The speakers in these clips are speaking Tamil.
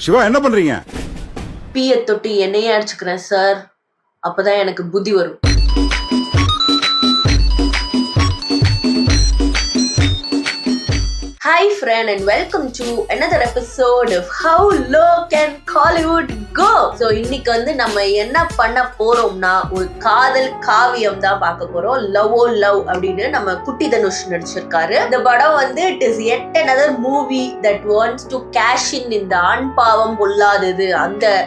சிவா என்ன பண்றீங்க? பீய தொட்டி என்னையே அடிச்சுக்கிறேன் சார், அப்பதான் எனக்கு புத்தி வரும். Hi friend and welcome to another episode of How Low Can Hollywood Go. So இன்னைக்கு வந்து நம்ம என்ன பண்ண போறோம்னா ஒரு காதல் காவியம் தான் பார்க்க போறோம். லவ் ஓ லவ் அப்படின்னு நம்ம குட்டி தனுஷ் நடிச்சிருக்காரு. இந்த படம் வந்து it is yet another movie that wants to cash in இந்த ஆண் பாவம் பொல்லாதது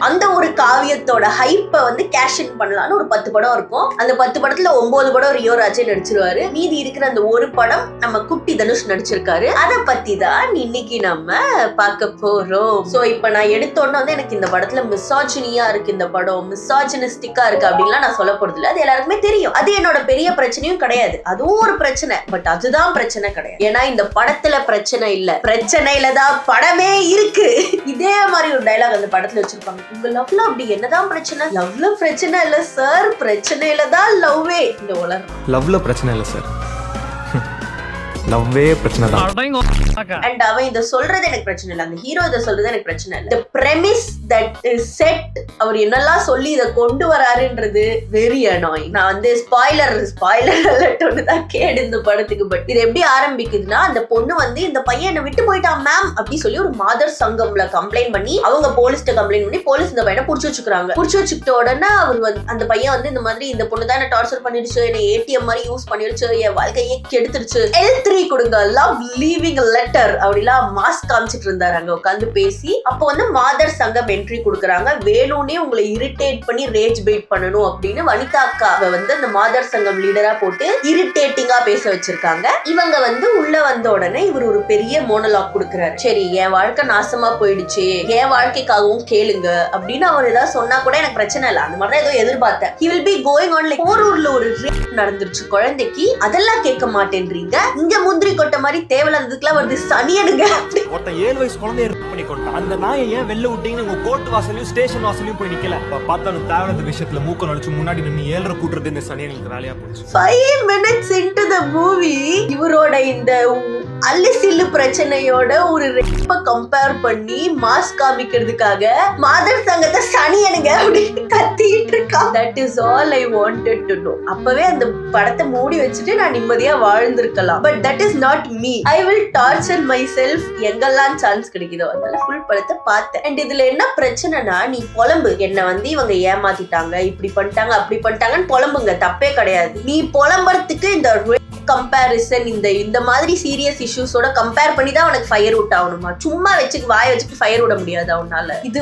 அந்த ஒரு காவியத்தோட ஹைப்பை வந்து கேஷ் இன் பண்ணலாம்னு ஒரு 10 படம் இருக்கும். அந்த 10 படத்துல 9 படம் ரியோ ராஜே நடிச்சிருவாரு. மீதி இருக்கிற அந்த ஒரு படம் நம்ம குட்டி தனுஷ் நடிச்சிருக்காரு. அதை பத்தி தான் இன்னைக்கு நம்ம பார்க்க போறோம். சோ இப்ப நான் எடுத்தோன்னு வந்து எனக்கு இந்த படத்துல மிசாஜினியா இருக்கு, இந்த படம் மிசாஜினிஸ்டிக்கா இருக்கு அப்படின்லாம் நான் சொல்ல போறது இல்ல. அது எல்லாருக்குமே தெரியும். அது என்னோட பெரிய பிரச்சனையும் கிடையாது. அதுவும் ஒரு பிரச்சனை, பட் அதுதான் பிரச்சனை கிடையாது. ஏன்னா இந்த படத்துல பிரச்சனை இல்ல, பிரச்சனையில தான் படமே இருக்கு. இதே மாதிரி ஒரு டைலாக் அந்த படத்துல வச்சிருப்பாங்க, உங்க லவ்ல அப்படி என்னதான் பிரச்சனை? லவ்ல பிரச்சனை இல்ல சார், பிரச்சனையில தான் லவ்வே. இந்த உலகம் லவ்ல பிரச்சனை இல்ல சார், லவ்வே பிரச்சனை தான். அண்ட் அவன் இத சொல்றது எனக்கு பிரச்சனை இல்ல, அந்த ஹீரோ இத சொல்றது எனக்கு பிரச்சனை இல்ல. The premise that is set, அவர் என்னெல்லாம் சொல்லி இத கொண்டு வராருன்றது வெரி annoying. நான் வந்து ஸ்பாயிலர் அலர்ட் ஒன்று தான் கேடு இந்த படத்துக்கு. பட் இது எப்படி ஆரம்பிக்குதுன்னா, அந்த பொண்ணு வந்து இந்த பையன் என்ன விட்டு போயிட்டான் மேம் அப்படி சொல்லி ஒரு மாதர் சங்கம்ல கம்ப்ளைண்ட் பண்ணி, அவங்க போலீஸ்ட கம்ப்ளைண்ட் பண்ணி போலீஸ் இந்த பையனை புடிச்சு வச்சுக்கிறாங்க. புடிச்சு வச்சுக்கிட்ட உடனே அவர் வந்து அந்த பையன் வந்து இந்த மாதிரி இந்த பொண்ணு தான் என்ன டார்ச்சர் பண்ணிடுச்சு, என்ன ஏடிஎம் மாதிரி யூஸ் பண்ணிடுச்சு, என் வாழ்க்கையே கெடுத்துருச்சு, L3 கொடுங்க, லவ் லீவிங் லெட்டர் அப்படிலாம் மாஸ்க் காமிச்சிட்டு இருந்தாரு அங்க உட்காந்து பேசி. அப்போ வந்து மாதர் சங்கம் என்ட்ரி கொடுக்குறாங்க. வேணும்னே உங்களை இரிட்டேட் பண்ணி ரேஜ் பைட் பண்ணணும் அப்படின்னு வனிதா அக்காவை வந்து அந்த மாதர் சங்கம் லீடரா போட்டு இரிட்டேட்டிங்கா பேச வச்சிருக்காங்க. இவங்க வந்து உள்ள வந்த உடனே இவர் ஒரு பெரிய மோனோலாக் கொடுக்குறாரு. சரி, என் வாழ்க்கை நாசமா போயிடுச்சு, என் வாழ்க்கைக்காகவும் கேளுங்க அப்படின்னு அவர் ஏதாவது சொன்னா கூட எனக்கு பிரச்சனை இல்லை. அந்த மாதிரி ஏதோ எதிர்பார்த்தேன். he will be going on like போரூர்ல ஒரு ரேப் நடந்துருச்சு குழந்தைக்கு, அதெல்லாம் கேட்க மாட்டேன்றீங்க. இங்க முந்திரி கொட்ட மாதிரி தேவையில்லாததுக்குலாம் வந்து சனியனுங்க. ஒருத்தன் 7 வயசு குழந்தைய ரேப் பண்ணி கொண்டான். அந்த நாயை ஏன் வெளில விட்டீங்கன்னு உங்க கோர்ட் வாசலையும் ஸ்டேஷன் வாசலையும் போய் நிக்கல. பார்த்தாலும் தேவையில்லாத விஷயத்துல மூக்க நடிச்சு முன்னாடி நின்று 7 கூட்டுறது இந்த சனியனுக்கு வேலையா போச்சு. 5 minutes into the movie இவரோட இந்த அல்லிசில்லு பிரச்சனையோட ஒரு ரேப்ப கம்பேர் பண்ணி மாஸ் காமிக்கிறதுக்காக மாதர் சங்கத்தை சனியனுங்க அப்படின்னு கத்திட்டு இருக்கா. That is all I wanted to know. அப்பவே அந்த படத்தை மூடி வச்சுட்டு நான் நிம்மதியா வாழ்ந்திருக்கலாம். But that is not me. I will torture myself எங்கெல்லாம் சான்ஸ் கிடைக்குதோ. அதனால ஃபுல் படத்தை பார்த்தேன். அண்ட் இதுல என்ன பிரச்சனைனா, நீ புலம்பு, என்ன வந்து இவங்க ஏமாத்திட்டாங்க, இப்படி பண்ணிட்டாங்க அப்படி பண்ணிட்டாங்கன்னு புலம்புங்க, தப்பே கிடையாது. நீ புலம்புறதுக்கு இந்த கம்பேரிசன் இந்த மாதிரி சீரியஸ் இஷ்யூஸோட கம்பேர் பண்ணி தான் உனக்கு ஃபயர் அவுட் ஆகணுமா? சும்மா வாய வச்சுட்டு ஃபயர் விட முடியாது அவனால. இது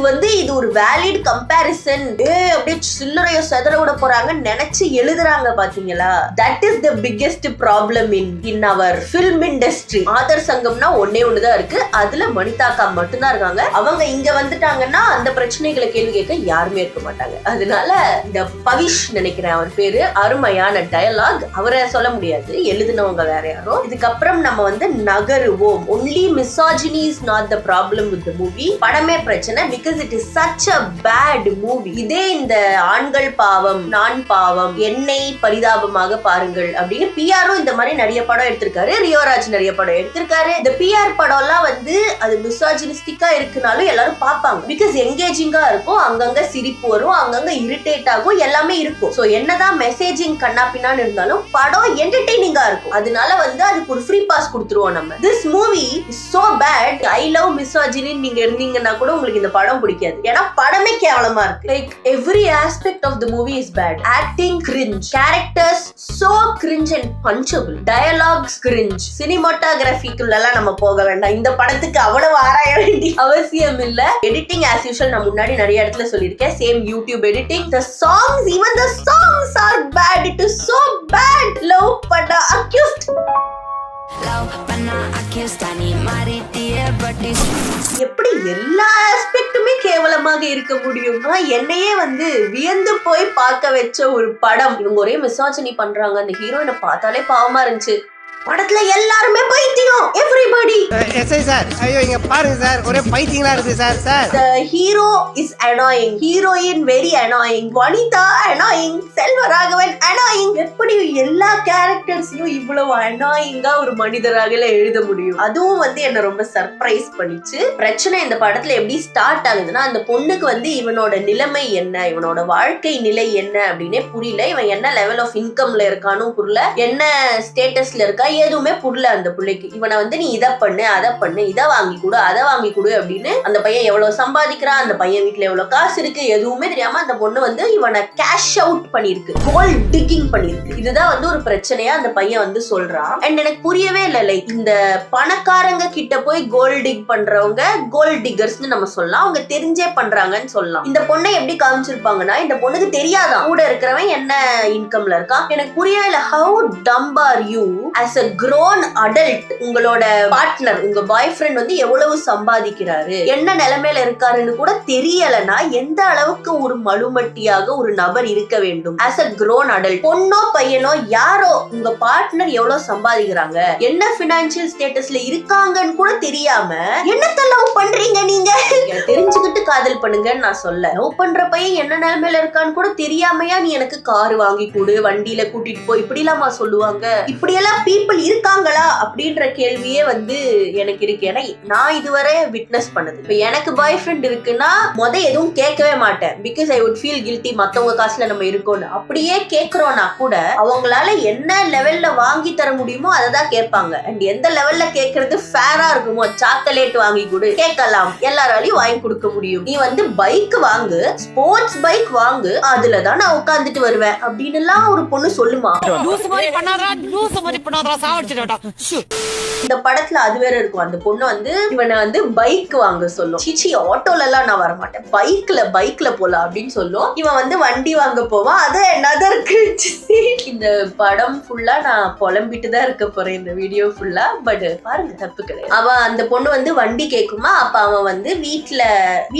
ஒரு வேலிட் கம்பேரிசன். அப்படியே சில்லறைய செதற விட போறாங்கன்னு நினைச்சு எழுதுறாங்க பாத்தீங்களா? That is the biggest problem in our film industry. Author சங்கம்னா ஒன்னே ஒண்ணுதான் இருக்கு, அதுல வனிதாக்கா மட்டும்தான் இருக்காங்க. அவங்க இங்க வந்துட்டாங்கன்னா அந்த பிரச்சனைகளை கேள்வி கேட்க யாருமே இருக்க மாட்டாங்க. அதனால இந்த பவிஷ் நினைக்கிறேன் அவர் பேரு, அருமையான டயலாக். அவரை சொல்ல முடியாது, எழுதினவங்க வேற யாரோ. இதுக்கப்புறம் நம்ம வந்து நகருவோம். only misogyny is not the problem with the movie. படமே பிரச்சனை, because it is such a bad movie. இதே இந்த ஆண்கள் பாவம் நான் பாவம் என்னை பரிதாபமாக பாருங்கள் அப்படின்னு பிஆரும் இந்த மாதிரி நிறைய படம் எடுத்திருக்காரு. ரியோராஜ் நிறைய படம் எடுத்திருக்காரு. இந்த பிஆர் படம் எல்லாம் வந்து அது மிசாஜினிஸ்டிக்கா இருக்குனாலும் எல்லாரும் பார்ப்பாங்க, பிகாஸ் எங்கேஜிங்கா இருக்கும், அங்கங்க சிரிப்பு வரும், அங்கங்க இரிட்டேட் ஆகும், எல்லாமே இருக்கும். சோ என்னதான் மெசேஜிங் கண்ணாப்பின்னான்னு இருந்தாலும் படம் என்டர்டெய்னிங்கா இருக்கும். அதனால வந்து அதுக்கு ஒரு ஃப்ரீ பாஸ் கொடுத்துருவோம் நம்ம. This movie is so bad. I love misogyny நீங்க இருந்தீங்கன்னா கூட உங்களுக்கு இந்த படம் பிடிக்காது. ஏன்னா படமே கேவலமா இருக்கு. Like every aspect of the movie is bad. Acting cringe, characters so cringe and punchable, dialogues cringe, சினிமாட்டோகிராஃபிக்குள்ளலாம் நம்ம போக வேண்டாம். இந்த படத்துக்கு அவ்வளவு ஆராய வேண்டிய அவசியம் இல்ல. எடிட்டிங் ஆஸ் யூஷுவல் நான் முன்னாடி நிறைய இடத்துல சொல்லியிருக்கேன், same YouTube editing. The songs, even the songs are bad. It is so bad. Love பண்ண accused. எப்படி எல்லா ஆஸ்பெக்ட்டுமே கேவலமாக இருக்க முடியுமா? என்னையே வந்து வியந்து போய் பார்க்க வச்ச ஒரு படம். இவங்க ஒரே மிசாஜினி பண்றாங்க. அந்த ஹீரோயினை பார்த்தாலே பாவமா இருந்துச்சு. படத்துல எல்லாருமே பைத்தியம். எவ்ரிபடி. எஸ்ஐ சார், ஐயோ இங்க பாருங்க சார், ஒரே பைத்தியங்களா இருக்கு sir. The hero is annoying, heroine very annoying, Vanitha annoying, Selvaraghavan annoying. எப்படி எல்லா கேரக்டர்ஸையும் இவ்வளவு அனாயிங்கா ஒரு மனிதராக எழுத முடியும்? அதுவும் என்ன ரொம்ப சர்ப்ரைஸ் பண்ணிச்சு. பிரச்சனை இந்த படத்துல எப்படி ஸ்டார்ட் ஆகுதுன்னா, அந்த பொண்ணுக்கு இவனோட நிலைமை என்ன, இவனோட வாழ்க்கை நிலை என்ன அப்படின்னே புரியல. இவன் என்ன லெவல் ஆஃப் இன்கம்ல இருக்கானு புரியல, என்ன ஸ்டேட்டஸ்ல இருக்கா எதுவுமே புரியல அந்த பிள்ளைக்கு. இவனை நீ இதை பண்ணு அதை பண்ணு, இதை வாங்கி கொடு அதை வாங்கி கொடு அப்படின்னு அந்த பையன் எவ்வளவு சம்பாதிக்கிறான், அந்த பையன் வீட்டுல எவ்வளவு காசு இருக்கு எதுவுமே தெரியாம அந்த பொண்ணு இவனை கேஷ் அவுட் பண்ணிருக்கு, கோல்ட் டிக்கிங் பண்ணிருக்கு. இதுதான் ஒரு பிரச்சனையா அந்த பையன் சொல்றான். அண்ட் எனக்கு புரியவே இல்லை, இந்த பணக்காரங்க கிட்ட போய் கோல்ட் டிக் பண்றவங்க கோல்ட் டிகர்ஸ்னு நம்ம சொல்லலாம், அவங்க தெரிஞ்சே பண்றாங்கன்னு சொல்லலாம். இந்த பொண்ணை எப்படி காமிச்சிருப்பாங்கன்னா, இந்த பொண்ணுக்கு தெரியாதான் கூட இருக்கிறவன் என்ன இன்கம்ல இருக்கான். எனக்கு புரியவே இல்லை. How dump are you as a grown adult? உங்களோட பார்ட்னர், உங்க பாய் ஃப்ரெண்ட் எவ்வளவு சம்பாதிக்கிறாரு, என்ன நிலைமையில இருக்காருன்னு கூட தெரியலனா எந்த அளவுக்கு ஒரு மழுமட்டியாக ஒரு நபர் இருக்க வேண்டும் as a grown adult? பொண்ணோ பையனோ யாரோ உங்க பார்ட்னர் எவ்வளவு சம்பாதிக்கிறாங்க, என்ன பினான்சியல் ஸ்டேட்டஸ்ல இருக்காங்கன்னு கூட தெரியாம என்னத்த லவ் பண்றீங்க நீங்க? தெரிஞ்சுக்கிட்டு காதல் பண்ணுங்கன்னு நான் சொல்ல. லவ் பண்ற பையன் என்ன நிலைமையில இருக்கான்னு கூட தெரியாமையா நீ எனக்கு கார் வாங்கி கொடு, வண்டியில கூட்டிட்டு போய், இப்படி இல்லாம சொல்லுவாங்க? இப்படியெல்லாம் பீப்புள் இருக்காங்களா அப்படின்ற கேள்வியே எனக்கு இருக்கு. ஏன்னா நான் இதுவரை விட்னஸ் பண்ணது. இப்ப எனக்கு பாய் ஃப்ரெண்ட் இருக்குன்னா எதுவும் கேட்கவே மாட்டேன், because I would feel guilty. மத்தவங்க காசுல நம்ம இருக்கோம்னு. அப்படியே கேட்கிறோம்னா கூட அவங்களால என்ன லெவல்ல வாங்கி தர முடியுமோ அதை தான் கேட்பாங்க. அண்ட் எந்த லெவல்ல கேட்கறது ஃபேரா இருக்குமோ, சாக்லேட் வாங்கி கொடு கேட்கலாம், எல்லாராலையும் வாங்கி கொடுக்க முடியும். நீ பைக் வாங்கு, ஸ்போர்ட்ஸ் பைக் வாங்கு, அதுலதான் நான் உட்காந்துட்டு வருவேன் அப்படின்னு எல்லாம் ஒரு பொண்ணு சொல்லுமா? இந்த படத்துல அது வேற இருக்கும். அந்த பொண்ணு இவனை பைக் வாங்க சொல்லும். சீச்சி, ஆட்டோல எல்லாம் நான் வர மாட்டேன், பைக்ல போலாம் அப்படின்னு சொல்லும். இவன் வண்டி வாங்க போவான். அது என்னதான் இருக்கு. இந்த படம் ஃபுல்லா நான் புலம்பிட்டு தான் இருக்க போறேன் இந்த வீடியோ ஃபுல்லா. பட் பாருங்க, தப்பு கிடையாது. அவன் அந்த பொண்ணு வண்டி கேக்குமா, அப்ப அவன் வீட்டுல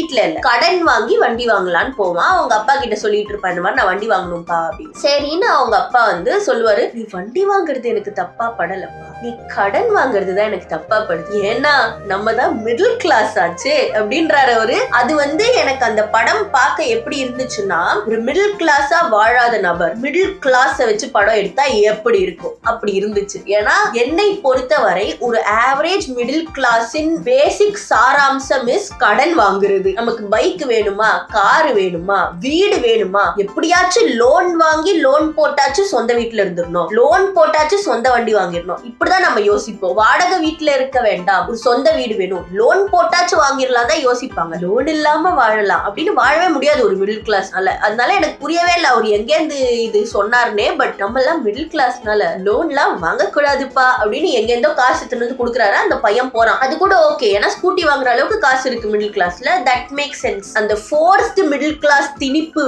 இல்ல கடன் வாங்கி வண்டி வாங்கலான்னு போவான். அவங்க அப்பா கிட்ட சொல்லிட்டு இருப்பான், இந்த மாதிரி நான் வண்டி வாங்கணும்பா அப்படின்னு. சரின்னு அவங்க அப்பா சொல்லுவாரு, நீ வண்டி வாங்குறது எனக்கு தப்பா படலப்பா, நீ கடன் வாங்குறதுதான் எனக்கு தப்பா படுது, ஏன்னா நம்ம தான் மிடில் கிளாஸ் ஆச்சு அப்படின்றாரு அவரு. அது எனக்கு அந்த படம் பார்க்க எப்படி இருந்துச்சுன்னா, ஒரு மிடில் கிளாஸா வாழாத நபர் மிடில் கிளாஸ வச்சு படம் எடுத்தா எப்படி இருக்கும் அப்படி இருந்துச்சு. ஏன்னா என்னை பொறுத்தவரை ஒரு ஆவரேஜ் மிடில் கிளாஸின் பேசிக் சாராம்சம் இஸ் கடன் வாங்குறது. நமக்கு பைக் வேணுமா, கார் வேணுமா, வீடு வேணுமா, எப்படியாச்சும் லோன் வாங்கி லோன் போட்டாச்சும் சொந்த வீட்டுல இருந்துடணும், லோன் போட்டாச்சும் சொந்த வண்டி வாங்கிடணும், இப்படிதான் நம்ம யோசிப்போம். வாடகை வீட்டுல இருக்க வேண்டாம், ஒரு சொந்த வீடு வேணும், லோன் போட்டாச்சும் வாங்கிடலாம் தான் யோசிப்பாங்க. லோன் இல்லாம வாழலாம் அப்படின்னு வாழவே முடியாது ஒரு மிடில் கிளாஸ்னால. அதனால எனக்கு புரியவே இல்லை அவர் எங்கேருந்து இது சொன்னார்னே. பட் நம்ம எல்லாம் மிடில் கிளாஸ்னால லோன் எல்லாம் வாங்க கூடாதுப்பா அப்படின்னு எங்கேருந்தோ காசு எடுத்து கொடுக்குறாரு. அந்த பையன் போறான், அது கூட ஓகே, ஏன்னா ஸ்கூட்டி வாங்குற அளவுக்கு காசு இருக்கு மிடில் கிளாஸ்ல, தட் மேக் சென்ஸ். அந்த ஃபோர்ஸ்ட் மிடில் கிளாஸ் திணிப்பு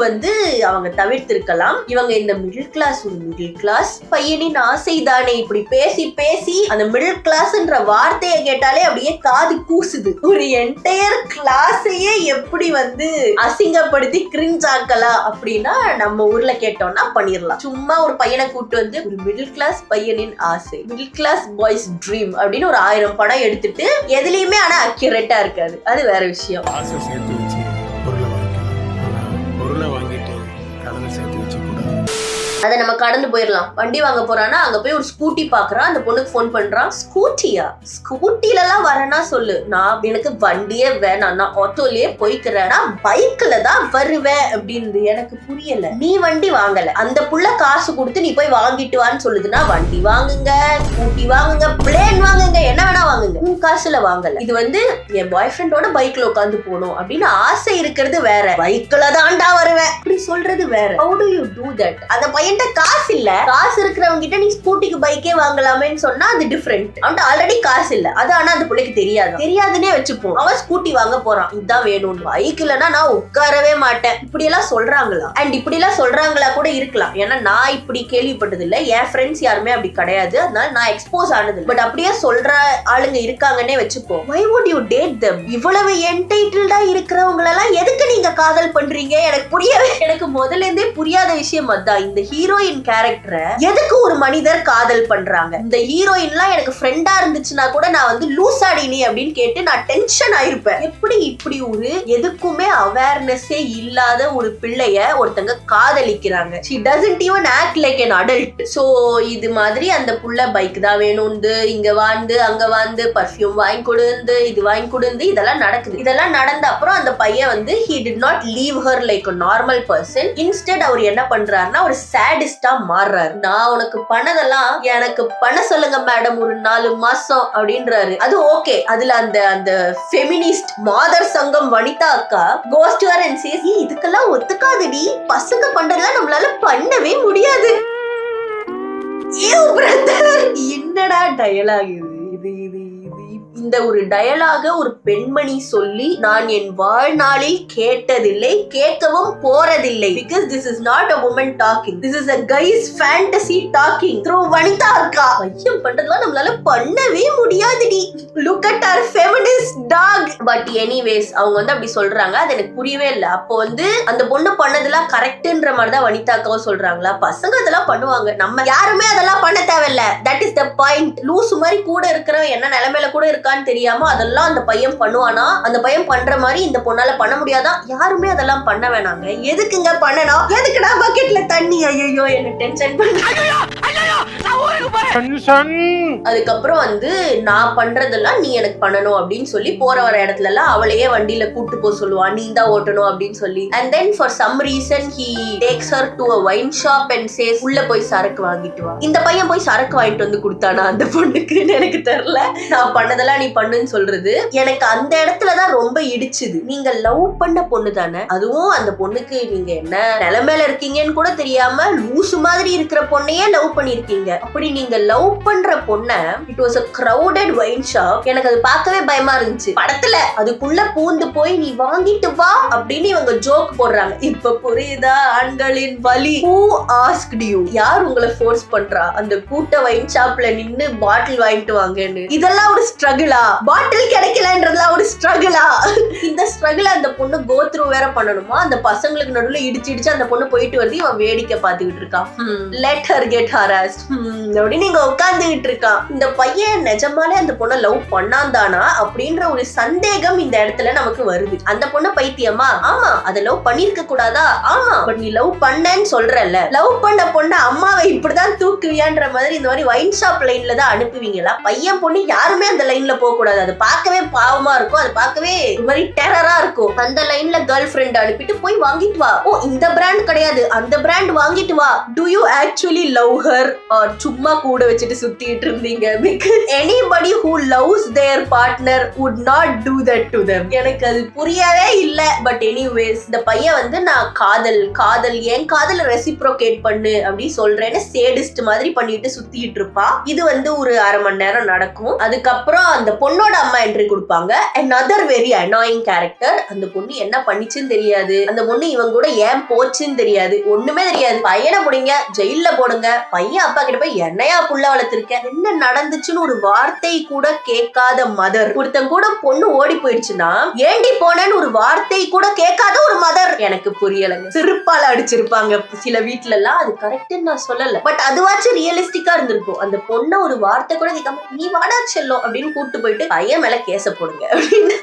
அவங்க தவிர்த்திருக்கலாம். இவங்க இந்த மிடில் கிளாஸ், ஒரு மிடில் கிளாஸ் பையனின் ஆசை தானே, இப்படி பேசி பேசி அந்த மிடில் கிளாஸ்ன்ற வார்த்தையை கேட்டாலே அப்படியே காது கூசுது. ஒரு என்டையர் கிளாஸையே எப்படி அசிங்கப்படுத்தி கிரிஞ்ச் ஆக்கலாம் அப்படின்னா நம்ம ஊர்ல கேட்டோம்னா பண்ணிடலாம். சும்மா ஒரு பையனை கூட்டு ஒரு மிடில் கிளாஸ் பையனின் ஆசை, மிடில் கிளாஸ் பாய்ஸ் ட்ரீம் அப்படின்னு ஒரு 1000 படம் எடுத்துட்டு எதுலயுமே ஆனா அக்யூரேட்டா இருக்காது, அது வேற விஷயம். அதை நம்ம கடந்து போயிடலாம். வண்டி வாங்க போறானா, அங்க போய் ஒரு ஸ்கூட்டி பாக்குறான், அந்த பொண்ணுக்கு போன் பண்றான். ஸ்கூட்டியா, ஸ்கூட்டில எல்லாம் வரேன்னா சொல்லு, நான் எனக்கு வண்டியே வேணாம், நான் ஆட்டோலயே போய்க்கிறேன், நான் பைக்ல தான் வருவேன் அப்படின்னு. எனக்கு புரியல, நீ வண்டி வாங்கல, அந்த புள்ள காசு கொடுத்து நீ போய் வாங்கிட்டு வான்னு சொல்லுதுன்னா, வண்டி வாங்குங்க, ஸ்கூட்டி வாங்குங்க, பிளேன் வாங்குங்க, என்ன வேணா வாங்குங்க, உன் காசுல வாங்கல. இது என் பாய் ஃப்ரெண்டோட பைக்ல உட்காந்து போகணும் அப்படின்னு ஆசை இருக்கிறது வேற, பைக்ல தான்டா வருவேன் அப்படி சொல்றது வேற. How do you do that? அந்த பையன் காசு இல்ல, காசு இருக்கிறவங்க கிட்ட நீ ஸ்கூட்டிக்கு பைக்கே வாங்கலாமேன்னு சொன்னா அது டிஃபரெண்ட். அவன்கிட்ட ஆல்ரெடி காசு இல்ல, அது ஆனா அந்த பிள்ளைக்கு தெரியாதுன்னே வச்சுப்போம். அவன் ஸ்கூட்டி வாங்க போறான், இதுதான் வேணும், பைக் இல்லன்னா நான் உட்காரவே மாட்டேன், இப்படி எல்லாம் சொல்றாங்களா? அண்ட் இப்படி எல்லாம் சொல்றாங்களா கூட இருக்கலாம், ஏன்னா நான் இப்படி கேள்விப்பட்டது இல்ல, என் ஃப்ரெண்ட்ஸ் யாருமே அப்படி கிடையாது, அதனால நான் எக்ஸ்போஸ் ஆனது. பட் அப்படியே சொல்ற ஆளுங்க இருக்காங்கன்னே வச்சுப்போம். Why would you date them? இவ்வளவு என்டைட்டில்டா இருக்கிறவங்க எல்லாம் எதுக்கு நீங்க காதல் பண்றீங்க? எனக்கு புரியவே, எனக்கு முதல்ல இருந்தே புரியாத விஷயம் அதான். இந்த ஹீரோயின் கேரக்டரை எதுக்கு ஒரு மனிதர் காதல் பண்றாங்க? இந்த ஹீரோயின்லாம் எனக்கு ஃப்ரெண்டா இருந்துச்சுன்னா கூட நான் வந்து லூசாடினி அப்படின்னு கேட்டு நான் டென்ஷன் ஆயிருப்பேன். எப்படி இப்படி ஒரு எதுக்குமே அவேர்னஸே இல்லாத ஒரு பிள்ளைய ஒருத்தங்க காதலிக்கிறாங்க. she doesn't even act like an adult. so இது மாதிரி அந்த புள்ள பைக் தான் வேணும்னு இங்க வாழ்ந்து அங்க வாழ்ந்து பர்ஃபியூம் வாங்கி கொடுந்து இது வாங்கி கொடுந்து இதெல்லாம் நடக்குது. இதெல்லாம் நடந்த அப்புறம் அந்த பையன் வந்து he did not leave her like a normal person. instead அவர் என்ன பண்றாருன்னா ஒரு சாடிஸ்டா மாறுறாரு. நான் உனக்கு பண்ணதெல்லாம் எனக்கு பண்ண சொல்லுங்க மேடம் ஒரு 4 மாசம் அப்படின்றாரு. அது ஓகே. அதுல அந்த அந்த ஃபெமினிஸ்ட் மாதர் சங்கம் வனிதா அக்கா goes to her and says இதுக்கெல்லாம் ஒத்துக்காதடி, பசங்க பண்றதெல்லாம் நம்மளால பண்ணவே முடியாது. என்னடா டயலாக் இது? இந்த ஒரு டயலாக ஒரு பெண்மணி சொல்லி நான் என் வாழ்நாளில் கேட்டதில்லை, கேட்கவும் போறதில்லை. because this is not a woman talking, this is a guy's fantasy talking through Vanitha அக்கா. பையன் பண்றதெல்லாம் நம்மளால பண்ணவே முடியாதுடி, look at our feminist dog. but anyways அவங்க வந்து அப்படி சொல்றாங்க. அது எனக்கு புரியவே இல்லை. அப்போ வந்து அந்த பொண்ணு பண்ணதெல்லாம் கரெக்ட்ன்ற மாதிரி தான் வனிதா அக்காவும் சொல்றாங்களா? பசங்க அதெல்லாம் பண்ணுவாங்க, நம்ம யாருமே அதெல்லாம் பண்ண தேவையில்ல. that is the point. லூசு மாதிரி கூட இருக்கிறவன் என்ன நிலைமையில கூட இருக்கான்னு தெரியாம அதெல்லாம் அந்த பையன் பண்ணுவானா? அந்த பையன் பண்ற மாதிரி இந்த பொண்ணால பண்ண முடியாதா? யாருமே அதெல்லாம் பண்ண வேணாங்க. எதுக்குங்க பண்ணணும்? எதுக்குடா பக்கெட்ல தண்ணி? ஐயோ என்ன டென்ஷன் பண்ண. அதுக்கப்புறம் வந்து நான் பண்றதெல்லாம் நீ எனக்கு பண்ணணும் அப்படின்னு சொல்லி போற வர இடத்துல எல்லாம் அவளையே வண்டியில கூட்டு போக சொல்லுவான், நீ தான் ஓட்டணும் அப்படின்னு சொல்லி. and then for some reason he takes her to a wine shop and says உள்ள போய் சரக்கு வாங்கிட்டு வா. இந்த பையன் போய் சரக்கு வாங்கிட்டு வந்து கொடுத்தானா அந்த பொண்ணுக்குன்னு எனக்கு தெரியல. நான் பண்ணதெல்லாம் நீ பண்ணுன்னு சொல்றது எனக்கு அந்த இடத்துலதான் ரொம்ப இடிச்சுது. நீங்க லவ் பண்ண பொண்ணு தானே, அதுவும் அந்த பொண்ணுக்கு நீங்க என்ன நிலைமையில இருக்கீங்கன்னு கூட தெரியாம லூசு மாதிரி இருக்கிற பொண்ணையே லவ் பண்ணிருக்கீங்க. அப்படி நீங்க லவ் பண்ற பொண்ண it was a crowded wine shop. எனக்கு அது பார்க்கவே பயமா இருந்துச்சு. படத்துல அதுக்குள்ள பூந்து போய் நீ வாங்கிட்டு வா அப்படின்னு இவங்க ஜோக் போடுறாங்க. இப்ப புரியுதா ஆண்களின் வலி? who asked you? யார் உங்களை ஃபோர்ஸ் பண்றா அந்த கூட்ட வைன் ஷாப்ல நின்னு பாட்டில் வாங்கிட்டு வாங்கன்னு? இதெல்லாம் ஒரு ஸ்ட்ரகிளா? பாட்டில் கிடைக்கலன்றதுலாம் ஒரு ஸ்ட்ரகிளா? இந்த ஸ்ட்ரகிள் அந்த பொண்ணு கோ த்ரூ வேற பண்ணணுமா? அந்த பசங்களுக்கு நடுவுல இடிச்சு அந்த பொண்ணு போயிட்டு வருது, இவன் வேடிக்கை பார்த்துக்கிட்டு இருக்கான். let her get harassed அப்படின்னு நீங்க உட்கார்ந்துகிட்டு இருக்கான். இந்த பையன் நிஜமாலே அந்த பொண்ணை லவ் பண்ணாந்தானா அப்படின்ற ஒரு சந்தேகம் இந்த இடத்துல நமக்கு வருது. அந்த பொண்ணு பைத்தியமா? ஆமா. அதை லவ் பண்ணிருக்க கூடாதா? ஆமா. பட் நீ லவ் பண்ணேன்னு சொல்றல, லவ் பண்ண பொண்ணு அம்மாவை இப்படிதான் தூக்குவியான்ற மாதிரி இந்த மாதிரி வைன் ஷாப் லைன்ல தான் அனுப்புவீங்களா? பையன் பொண்ணு யாருமே அந்த லைன்ல போக கூடாது. அது பார்க்கவே பாவமா இருக்கும், அது பார்க்கவே ஒரு மாதிரி டெரரா இருக்கும். அந்த லைன்ல கேர்ள் ஃப்ரெண்ட் அனுப்பிட்டு போய் வாங்கிட்டு வா. ஓ இந்த பிராண்ட் கிடையாது அந்த பிராண்ட் வாங்கிட்டு வா. do you actually love her or சும்மா கூட வச்சுட்டு சுத்திட்டு இருந்தீங்க? because anybody who loves their partner would not do that to them. எனக்கு அது புரியவே இல்ல. பட் எனிவேஸ் இந்த பையன் வந்து நான் காதல் என் காதல் ரெசிப்ரோகேட் பண்ணு அப்படி சொல்றேன்னு சேடிஸ்ட் மாதிரி பண்ணிட்டு சுத்திட்டு இருப்பா. இது வந்து ஒரு அரை மணி நேரம் நடக்கும். அதுக்கப்புறம் அந்த பொண்ணோட அம்மா என்ட்ரி கொடுப்பாங்க. another very annoying character. அந்த பொண்ணு என்ன பண்ணிச்சுன்னு தெரியாது, அந்த பொண்ணு இவங்க கூட ஏன் போச்சுன்னு தெரியாது, ஒண்ணுமே தெரியாது. பையனை போடுங்க ஜெயில போடுங்க, பையன் அப்பா கிட்ட போய் என்னையா புள்ள வளர்த்திருக்க, என்ன நடந்துச்சுன்னு ஒரு வார்த்தை கூட கேட்காத மதர். ஒருத்தன் கூட பொண்ணு ஓடி போயிடுச்சுன்னா ஏண்டி போனேன்னு ஒரு வார்த்தை கூட கேட்காத ஒரு மதர். எனக்கு புரியலங்க. சிறுப்பால அடிச்சிருப்பாங்க சில வீட்டுல எல்லாம். அது கரெக்ட்னு நான் சொல்லல, பட் அதுவாச்சும் ரியலிஸ்டிக்கா இருந்திருக்கும். அந்த பொண்ணை ஒரு வார்த்தை கூட கேட்காம நீ வாடா செல்லும் அப்படின்னு கூட்டு போயிட்டு பையன் மேல கேச போடுங்க அப்படின்னு.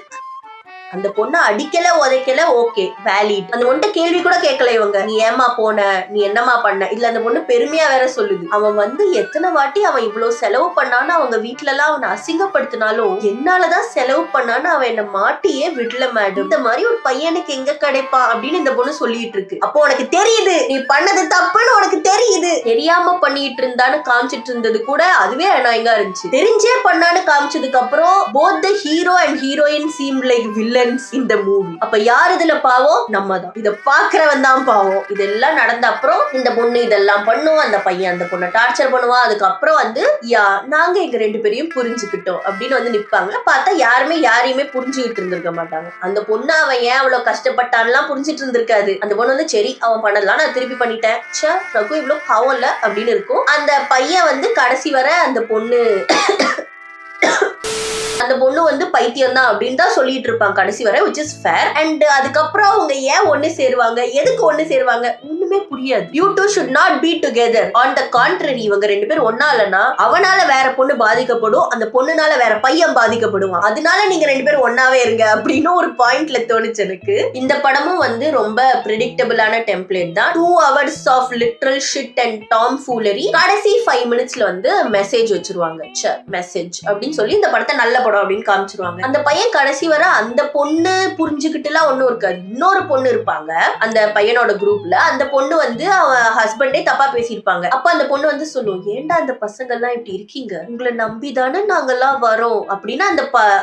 அந்த பொண்ணை அடிக்கல உதைக்கல ஓகே வேலிட். அந்த பொண்ணு கேள்வி கூட கேட்கல இவங்க, நீ ஏமா போன, நீ என்னமா பண்ண. இல்ல அந்த பொண்ணு பெருமையா வேற சொல்லுது, அவன் வந்து எத்தனை வாட்டி அவன் இவ்வளவு செலவு பண்ணான்னு அவங்க வீட்டுல எல்லாம் அவனை அசிங்கப்படுத்தினாலும் என்னாலதான் செலவு பண்ணான்னு அவன் என்ன மாட்டியே விடல மேடம். இந்த மாதிரி ஒரு பையனுக்கு எங்க கிடைப்பான் அப்படின்னு இந்த பொண்ணு சொல்லிட்டு இருக்கு. அப்போ உனக்கு தெரியுது நீ பண்ணது தப்புன்னு உனக்கு தெரியுது. தெரியாம பண்ணிட்டு இருந்தான்னு காமிச்சிட்டு இருந்தது கூட அதுவே அனாயிங்கா இருந்துச்சு. தெரிஞ்சே பண்ணான்னு காமிச்சதுக்கு அப்புறம் both the hero and heroine seemed like villains in the movie. அப்ப யார் இதுல பாவம்? நம்ம தான். இத பாக்குறவன் தான் பாவம். இதெல்லாம் நடந்த அப்புறம் இந்த பொண்ணு இதெல்லாம் பண்ணும், அந்த பையன் அந்த பொண்ணை டார்ச்சர் பண்ணுவான். அதுக்கப்புறம் வந்து நாங்க எங்க 2 பேரையும் புரிஞ்சுக்கிட்டோம் அப்படின்னு வந்து நிப்பாங்க. பார்த்தா யாருமே யாரையுமே புரிஞ்சுக்கிட்டு இருந்திருக்க மாட்டாங்க. அந்த பொண்ணு அவன் ஏன் அவ்வளவு கஷ்டப்பட்டான்லாம் புரிஞ்சிட்டு இருந்திருக்காது. அந்த பொண்ணு வந்து சரி அவன் பண்ணதெல்லாம் நான் திருப்பி பண்ணிட்டேன், சே ரகு இவ்வளவு பாவம் இல்ல அப்படின்னு இருக்கும். அந்த பையன் வந்து கடைசி வர அந்த பொண்ணு வந்து பைத்தியம் தான் அப்படின்னு தான் சொல்லிட்டு இருப்பாங்க கடைசி வரை, which is fair. and அதுக்கப்புறம் அவங்க ஏன் ஒண்ணு சேருவாங்க, எதுக்கு ஒண்ணு சேருவாங்க, ஒண்ணுமே ஒண்ணுமே புரியாது. You two should not be together. On the contrary, இவங்க 2 பேரும் ஒன்னா இல்லனா அவனால வேற பொண்ணு பாதிக்கப்படும், அந்த பொண்ணுனால வேற பையன் பாதிக்கப்படுவான், அதனால நீங்க 2 பேரும் ஒன்னாவே இருங்க அப்படின்னு ஒரு பாயிண்ட்ல தோணுச்சு எனக்கு. இந்த படமும் வந்து ரொம்ப பிரெடிக்டபிளான டெம்ப்ளேட் தான். 2 hours of literal shit and tomfoolery. கடைசி 5 minutesல வந்து மெசேஜ் வச்சிருவாங்க. மெசேஜ் அப்படின்னு சொல்லி இந்த படத்தை நல்ல படம் அப்படின்னு காமிச்சிருவாங்க. அந்த பையன் கடைசி வர அந்த பொண்ணு புரிஞ்சுக்கிட்டுலாம் ஒண்ணும் இருக்காது. இன்னொரு பொண்ணு இருப்பாங்க அந்த பையனோட குரூப்ல. அந்த பொண்ணு வந்து அவன் ஹஸ்பண்டே தப்பா பேசியிருப்பாங்க. அப்ப அந்த பொண்ணு வந்து சொல்லும், ஏன்டா அந்த பசங்க எல்லாம் இப்படி இருக்கீங்க, உங்களை நம்பிதானே நாங்கெல்லாம் வரோம் அப்படின்னு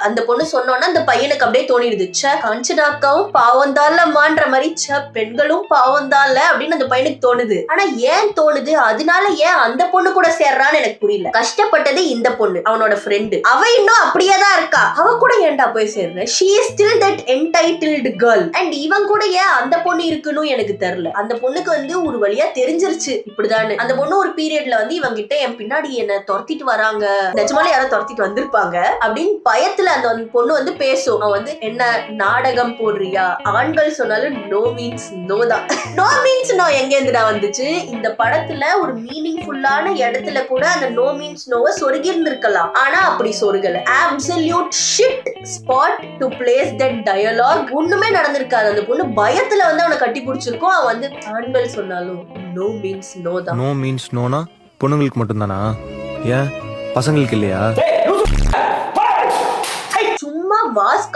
அந்த பொண்ணு சொன்னோன்னா அந்த பையனுக்கு அப்படியே தோணிடுது, காஞ்சனாக்காவும் பாவம் தான்லமான்ற மாதிரி, பெண்களும் பாவம் தான்ல அப்படின்னு அந்த பையனுக்கு தோணுது. ஆனா ஏன் தோணுது, அதனால ஏன் அந்த பொண்ணு கூட சேர்றான்னு எனக்கு புரியல. கஷ்டப்பட்டது இந்த பொண்ணு, அவனோட ஃப்ரெண்டு. அவ இன்னும் அப்படியே தான் இருக்கா. அவ கூட ஏன்டா போய் சேர்ற? she is still that entitled girl. and இவன் கூட ஏன் அந்த பொண்ணு இருக்குன்னு எனக்கு தெரியல. அந்த பொண்ணுக்கு வந்து ஒரு வழியா தெரிஞ்சிருச்சு இப்படிதான். அந்த பொண்ணு ஒரு பீரியட்ல வந்து இவன் கிட்ட என் பின்னாடி என்ன துரத்திட்டு வராங்க, நிஜமாலே யாரும் துரத்திட்டு வந்திருப்பாங்க அப்படின்னு பயத்துல அந்த பொண்ணு வந்து பேசும். அவன் வந்து என்ன நாடகம் போடுறியா, ஆண்கள் சொன்னாலும் நோ மீன்ஸ் நோ தான். நோ மீன்ஸ் நோ எங்க இருந்துடா வந்துச்சு? இந்த படத்துல ஒரு மீனிங்ஃபுல்லான இடத்துல கூட அந்த நோ மீன்ஸ் நோவை சொருகி இருந்திருக்கலாம். ஆனா அப்படி சொருகல. Absolute shit spot to place that dialogue. ஒண்ணுமே நடந்திருக்காது. அந்த பொண்ணு பயத்துல வந்து அவனை கட்டி பிடிச்சிருக்கும். அவன் வந்து ஆண்கள் சொன்னாலும் நோ மீன்ஸ் நோ தான். நோ மீன்ஸ் நோனா பொண்ணுங்களுக்கு மட்டும் தானா? ஏன் பசங்களுக்கு இல்லையா? சும்மா மாஸ்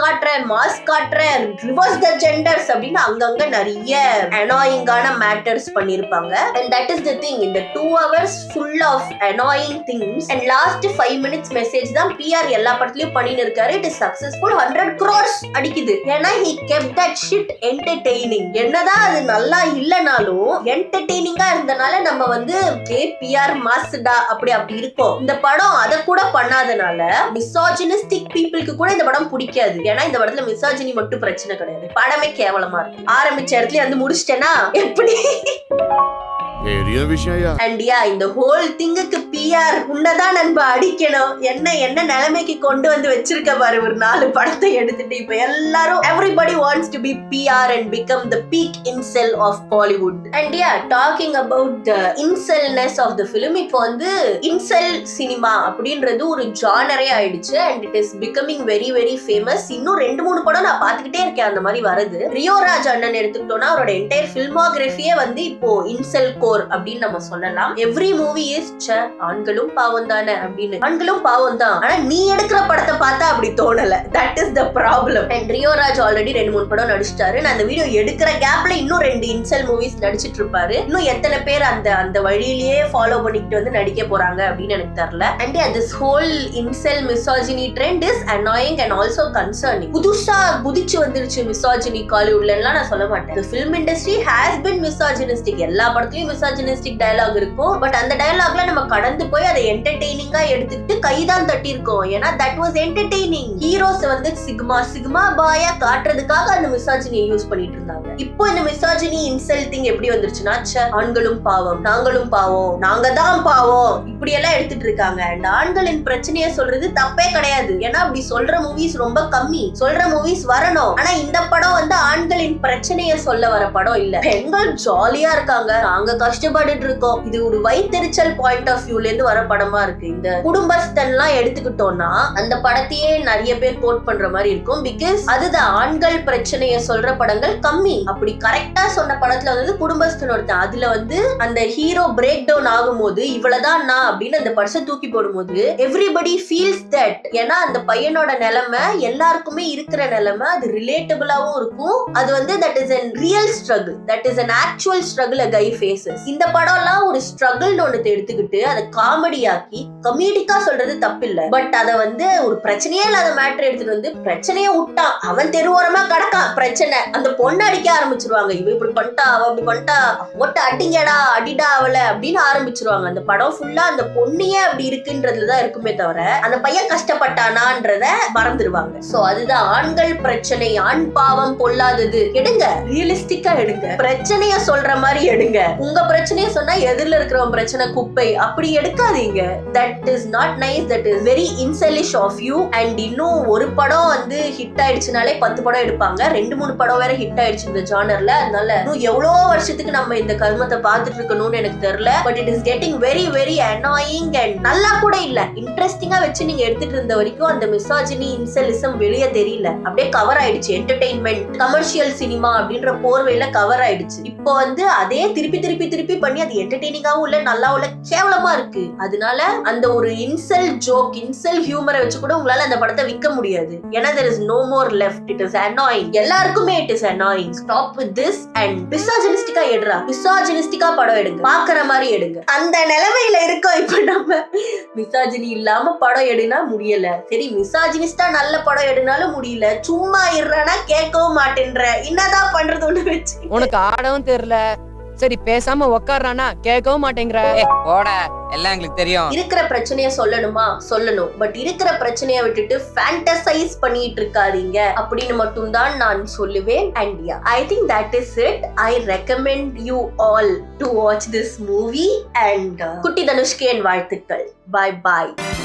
காட்டுறேன் ரிவர்ஸ் த ஜெண்டர்ஸ் அப்படின்னு அங்கங்க நிறைய அனாயிங்கான மேட்டர்ஸ் பண்ணிருப்பாங்க. and that is the thing, இந்த 2 hours full of annoying things and last 5 minutes message தான் PR எல்லா படத்துலயும் பண்ணிட்டு இருக்காரு. it is successful. 100 crores அடிக்குது. ஏன்னா he kept that shit entertaining. என்னதான் அது நல்லா இல்லனாலும் என்டர்டெய்னிங்கா இருந்தனால நம்ம வந்து PR மாஸ்டா அப்படி இருக்கோம். இந்த படம் அத கூட பண்ணாதனால misogynistic peopleக்கு கூட இந்த படம் பிடிக்காது. ஏன்னா இந்த படத்துல மிசாஜினி மட்டும் பிரச்சனை கிடையாது, படமே கேவலமா இருக்கு. ஆரம்பிச்ச இடத்துல வந்து முடிச்சிட்டேனா எப்படி? and yeah, இந்த whole thingக்கு PR உன்னதான் நண்பா அடிக்கணும். என்ன நிலைமைக்கு கொண்டு வந்து வச்சிருக்க பாரு. ஒரு 4 படத்தை எடுத்துட்டு இப்ப எல்லாரும் everybody wants to be PR and become the peak incel of Bollywood. and yeah, talking about the incelness of the film, இப்போ வந்து incel cinema அப்படின்றது ஒரு ஜானரே ஆயிடுச்சு and it is becoming very very famous. இன்னும் 2-3 படம் நான் பாத்துக்கிட்டே இருக்கேன் அந்த மாதிரி வருது. ரியோ ராஜ் அண்ணன் எடுத்துக்கிட்டோம்னா அவரோட என்டையர் ஃபில்மோகிராஃபியே வந்து இப்போ இன்செல் அப்படின்னு நம்ம சொல்லலாம். எவ்ரி மூவி இஸ் ஆண்களும் பாவம் தானே அப்படின்னு. ஆண்களும் பாவம் தான், ஆனா நீ எடுக்கிற படத்தை பார்த்தா அப்படி தோணல. That is the problem. And Rio Raj already 2-3 படம் நடிச்சிட்டாரு. நான் அந்த வீடியோ எடுக்கிற கேப்ல இன்னும் 2 இன்செல் மூவிஸ் நடிச்சிட்டு இருப்பாரு. இன்னும் எத்தனை பேர் அந்த வழியிலேயே ஃபாலோ பண்ணிட்டு வந்து நடிக்க போறாங்க அப்படின்னு எனக்கு தெரியல. And this whole incel மிசாஜினி trend is annoying and also concerning. புதுசா புதிச்சு வந்துருச்சு மிசாஜினி காலிவுட்ல எல்லாம் நான் சொல்ல மாட்டேன். the film industry has been misogynistic. எல்லா படத்துலயும் மிசாஜினிஸ்டிக் டயலாக் இருக்கும். பட் அந்த டயலாக்ல நம்ம கடந்து போய் அதை என்டர்டெய்னிங்கா எடுத்துட்டு கைதான் தட்டி இருக்கோம். ஏன்னா தட் வாஸ் என்டர்டெய்னிங். ஹீரோஸ் வந்து சிக்மா பாயா காட்டுறதுக்காக அந்த மிசாஜினியை யூஸ் பண்ணிட்டு இருந்தாங்க. இப்போ இந்த மிசாஜினி இன்சல்ட்டிங் எப்படி வந்துருச்சுன்னா, ஆண்களும் பாவம், நாங்களும் பாவம், நாங்க தான் பாவம், இப்படி எல்லாம் எடுத்துட்டு இருக்காங்க. அண்ட் ஆண்களின் பிரச்சனையை சொல்றது தப்பே கிடையாது. ஏன்னா அப்படி சொல்ற மூவிஸ் ரொம்ப கம்மி. சொல்ற மூவிஸ் வரணும். ஆனா இந்த படம் வந்து ஆண்களின் பிரச்சனையை சொல்ல வர படம் இல்ல. பெண்கள் ஜாலியா இருக்காங்க, நாங்க கஷ்டப்பட்டு இருக்கோம். இது ஒரு வைத்தெரிச்சல் பாயிண்ட் ஆஃப் வியூல இருந்து வர படமா இருக்கு. இந்த குடும்பஸ்தன்லாம் எடுத்துக்கிட்டோம்னா அந்த படத்தையே நிறைய பேர் கோட் பண்ற மாதிரி இருக்கும். பிகாஸ் அதுதான் ஆண்கள் பிரச்சனைய சொல்ற படங்கள் கம்மி. அப்படி கரெக்டா சொன்ன படத்துல வந்து குடும்பஸ்தன் ஒருத்தன். அதுல வந்து அந்த ஹீரோ பிரேக் டவுன் ஆகும்போது இவ்வளவுதான் நான் அப்படின்னு அந்த பர்சன் தூக்கி போடும்போது எவ்ரிபடி ஃபீல்ஸ் தட். ஏன்னா அந்த பையனோட நிலைமை எல்லாருக்குமே இருக்கிற நிலைமை, அது ரிலேட்டபிளாவும் இருக்கும். அது வந்து that is a real struggle, that is an actual struggle a guy faces. இந்த படம்லாம் ஒரு ஸ்ட்ரகிள்னு ஒண்ணு எடுத்துக்கிட்டு அதை காமெடியாக்கி கமீடிக்கா சொல்றது தப்பு இல்ல. பட் அத வந்து ஒரு பிரச்சனையே இல்லாத மேட்டர் எடுத்துட்டு வந்து பிரச்சனையே விட்டான், அவன் தெருவோரமா கிடக்கான் பிரச்சனை, அந்த பொண்ணு அடிக்க ஆரம்பிச்சிருவாங்க. இவ இப்படி பண்ணிட்டா, அவ அப்படி பண்ணிட்டா, ஒட்ட அடிங்கடா அடிடா அவள அப்படின்னு ஆரம்பிச்சிருவாங்க. அந்த படம் ஃபுல்லா அந்த பொண்ணையே அப்படி இருக்குன்றதுலதான் இருக்குமே தவிர அந்த பையன் கஷ்டப்பட்டானான்றத மறந்துடுவாங்க. சோ அதுதான் ஆண்கள் பிரச்சனை, ஆண் பாவம் பொல்லாதது. எடுங்க, ரியலிஸ்டிக்கா எடுங்க, பிரச்சனைய சொல்ற மாதிரி எடுங்க. உங்க உங்க பிரச்சனையை சொன்னா எதிரில இருக்கிறவங்க பிரச்சனை குப்பை அப்படி எடுக்காதீங்க. That is not nice, that is very selfish of you. And இன்னும் ஒரு படம் வந்து ஹிட் ஆயிடுச்சுனாலே 10 படம் எடுப்பாங்க, 2-3 படம் வேற ஹிட் ஆயிடுச்சு இந்த ஜானர்ல. அதனால இன்னும் எவ்வளவு வருஷத்துக்கு நம்ம இந்த கர்மத்தை பார்த்துட்டு இருக்கணும்னு எனக்கு தெரியல. But it is getting very very annoying and நல்லா கூட இல்ல. இன்ட்ரெஸ்டிங்கா வச்சு நீங்க எடுத்துட்டு இருந்த வரைக்கும் அந்த மிசாஜினி இன்செலிசம் வெளியே தெரியல, அப்படியே கவர் ஆயிடுச்சு. என்டர்டெயின்மெண்ட் கமர்ஷியல் சினிமா அப்படின்ற போர்வையில கவர் ஆயிடுச்சு. இப்போ வந்து அதே திருப்பி திருப்பி திருப்பி பண்ணி அது என்டர்டெய்னிங்காவும் இல்ல, நல்லா உள்ள, கேவலமா இருக்கு. அதனால அந்த ஒரு இன்செல் ஜோக், இன்செல் ஹியூமரை வச்சு கூட உங்களால அந்த படத்தை விற்க முடியாது. ஏன்னா there is no more left. It is annoying. எல்லாருக்குமே it is annoying. Stop with this and மிசாஜினிஸ்டிக்கா எடுறா, மிசாஜினிஸ்டிக்கா படம் எடுங்க, பாக்குற மாதிரி எடுங்க. அந்த நிலைமையில இருக்கோம் இப்ப நம்ம. மிசாஜினி இல்லாம படம் எடுனா முடியல, சரி மிசாஜினிஸ்டா நல்ல படம் எடுனாலும் முடியல. சும்மா இருறனா கேட்கவும் மாட்டேன்ற, என்னதான் பண்றது ஒண்ணு வச்சு. உனக்கு ஆடவும் தெரியல, சரி பேசாம உக்காரானா கேட்கவும் மாட்டேங்கிற. ஓட எல்லாம் எங்களுக்கு தெரியும். இருக்கிற பிரச்சனைய சொல்லணுமா சொல்லணும், பட் இருக்கிற பிரச்சனைய விட்டுட்டு ஃபேண்டசைஸ் பண்ணிட்டு இருக்காதீங்க அப்படின்னு மட்டும் தான் நான் சொல்லுவேன். And yeah, I think that is it. I recommend you all to watch this movie and குட்டி தனுஷ்க்கு என் வாழ்த்துக்கள். Bye bye.